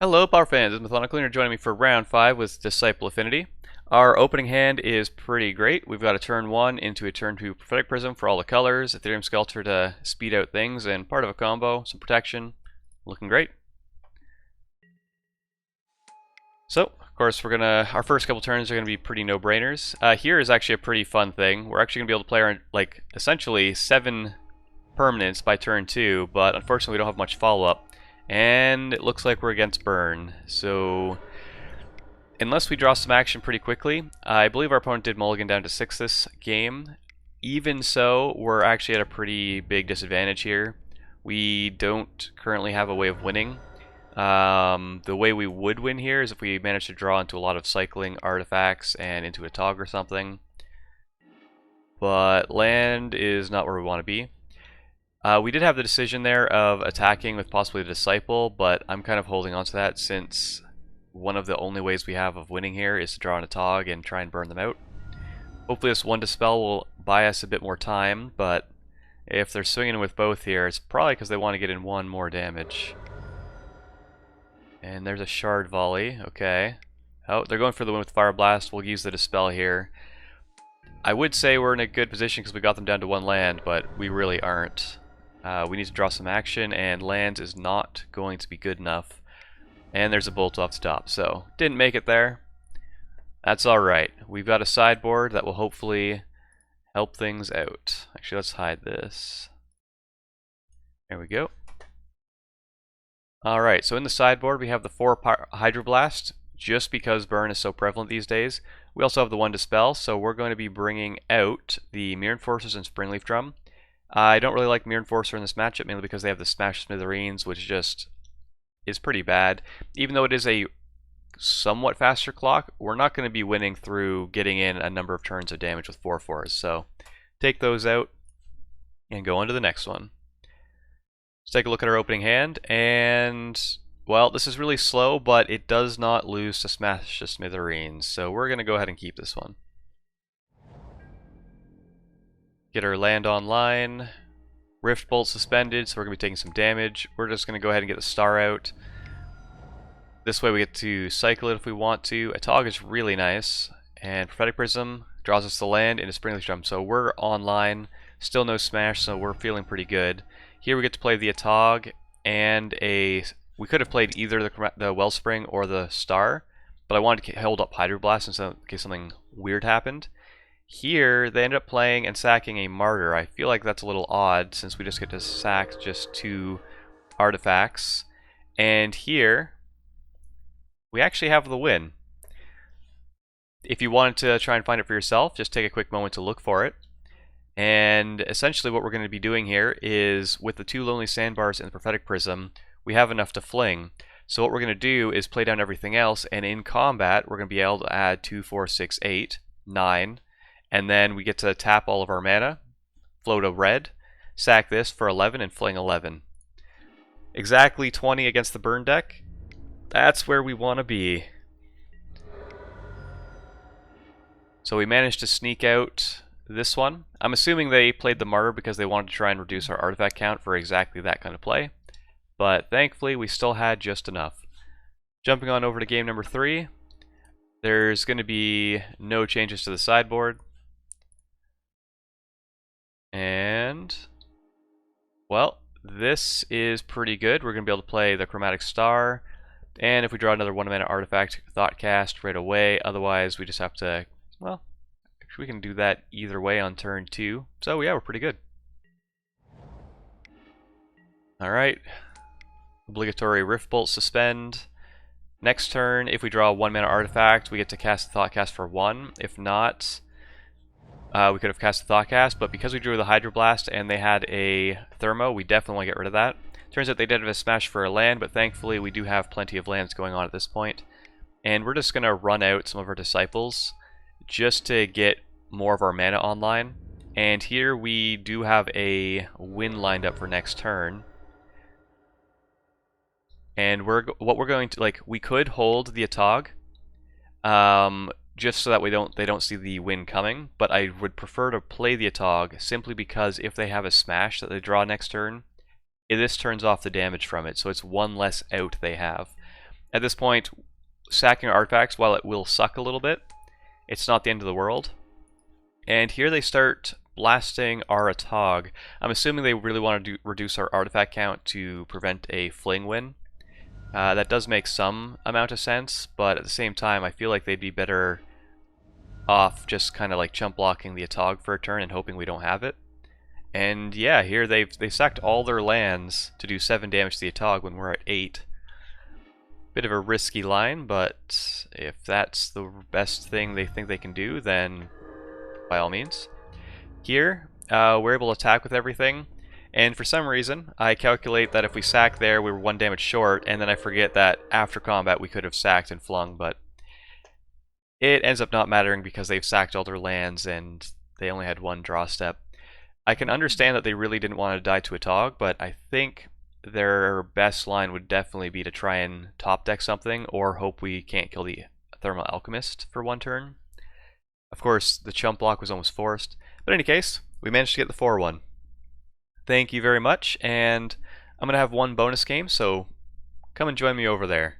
Hello, Power fans. It's Mathonical. You're joining me for round 5 with Disciple Affinity. Our opening hand is pretty great. We've got a turn 1 into a turn 2 Prophetic Prism for all the colors, Etherium Sculptor to speed out things, and part of a combo, some protection. Looking great. So, of course, our first couple turns are gonna be pretty no-brainers. Here is actually a pretty fun thing. We're actually gonna be able to play our, essentially 7 permanents by turn 2, but unfortunately we don't have much follow-up. And it looks like we're against burn, so unless we draw some action pretty quickly, I believe our opponent did mulligan down to 6 this game. Even so, we're actually at a pretty big disadvantage here. We don't currently have a way of winning. The way we would win here is if we manage to draw into a lot of cycling artifacts and into a Atog or something. But land is not where we want to be. We did have the decision there of attacking with possibly the Disciple, but I'm kind of holding on to that since one of the only ways we have of winning here is to draw an Atog and try and burn them out. Hopefully this one Dispel will buy us a bit more time, but if they're swinging with both here, it's probably because they want to get in one more damage. And there's a Shard Volley, okay. Oh, they're going for the win with Pyroblast. We'll use the Dispel here. I would say we're in a good position because we got them down to 1 land, but we really aren't. We need to draw some action, and lands is not going to be good enough. And there's a bolt off the top, so didn't make it there. That's alright. We've got a sideboard that will hopefully help things out. Actually, let's hide this. There we go. Alright, so in the sideboard we have the 4 Hydroblast, just because burn is so prevalent these days. We also have the 1 Dispel, so we're going to be bringing out the Myr Enforcers and Springleaf Drum. I don't really like Myr Enforcer in this matchup, mainly because they have the Smash Smithereens, which just is pretty bad. Even though it is a somewhat faster clock, we're not going to be winning through getting in a number of turns of damage with 4/4s. So take those out and go on to the next one. Let's take a look at our opening hand, and well, this is really slow, but it does not lose to Smash the Smithereens, so we're going to go ahead and keep this one. Get our land online. Rift Bolt suspended, so we're going to be taking some damage. We're just going to go ahead and get the star out. This way we get to cycle it if we want to. Atog is really nice. And Prophetic Prism draws us the land into Springleaf Drum. So we're online. Still no smash, so we're feeling pretty good. Here we get to play the Atog and a... We could have played either the Wellspring or the Star, but I wanted to hold up Hydroblast in case something weird happened. Here, they end up playing and sacking a Martyr. I feel like that's a little odd since we just get to sack just 2 artifacts. And here, we actually have the win. If you wanted to try and find it for yourself, just take a quick moment to look for it. And essentially what we're going to be doing here is, with the 2 Lonely Sandbars and the Prophetic Prism, we have enough to fling. So what we're going to do is play down everything else, and in combat, we're going to be able to add 2, 4, 6, 8, 9, and then we get to tap all of our mana, float a red, sack this for 11, and fling 11. Exactly 20 against the burn deck. That's where we want to be. So we managed to sneak out this one. I'm assuming they played the Martyr because they wanted to try and reduce our artifact count for exactly that kind of play. But thankfully, we still had just enough. Jumping on over to game number 3. There's going to be no changes to the sideboard. And, well, this is pretty good. We're going to be able to play the Chromatic Star, and if we draw another 1-mana artifact, Thoughtcast right away. Otherwise, we just have to, well, we can do that either way on turn 2. So yeah, we're pretty good. Alright, obligatory Rift Bolt suspend. Next turn, if we draw a 1-mana artifact, we get to cast Thoughtcast for 1. If not, we could have cast the Thoughtcast, but because we drew the Hydroblast and they had a Thermo, we definitely want to get rid of that. Turns out they did have a smash for a land, but thankfully we do have plenty of lands going on at this point. And we're just going to run out some of our Disciples just to get more of our mana online. And here we do have a win lined up for next turn. And what we're going to, we could hold the Atog, just so that they don't see the win coming, but I would prefer to play the Atog simply because if they have a smash that they draw next turn, this turns off the damage from it, so it's 1 less out they have. At this point, sacking artifacts, while it will suck a little bit, it's not the end of the world. And here they start blasting our Atog. I'm assuming they really want to reduce our artifact count to prevent a Fling win. That does make some amount of sense, but at the same time, I feel like they'd be better off just kind of like chump blocking the Atog for a turn and hoping we don't have it. And yeah, here they sacked all their lands to do 7 damage to the Atog when we're at 8. Bit of a risky line, but if that's the best thing they think they can do, then by all means. Here, we're able to attack with everything, and for some reason, I calculate that if we sack there, we were 1 damage short, and then I forget that after combat we could have sacked and flung, but it ends up not mattering because they've sacked all their lands and they only had 1 draw step. I can understand that they really didn't want to die to Atog, but I think their best line would definitely be to try and top deck something or hope we can't kill the Thermal Alchemist for 1 turn. Of course, the chump block was almost forced, but in any case, we managed to get the 4-1. Thank you very much, and I'm going to have 1 bonus game, so come and join me over there.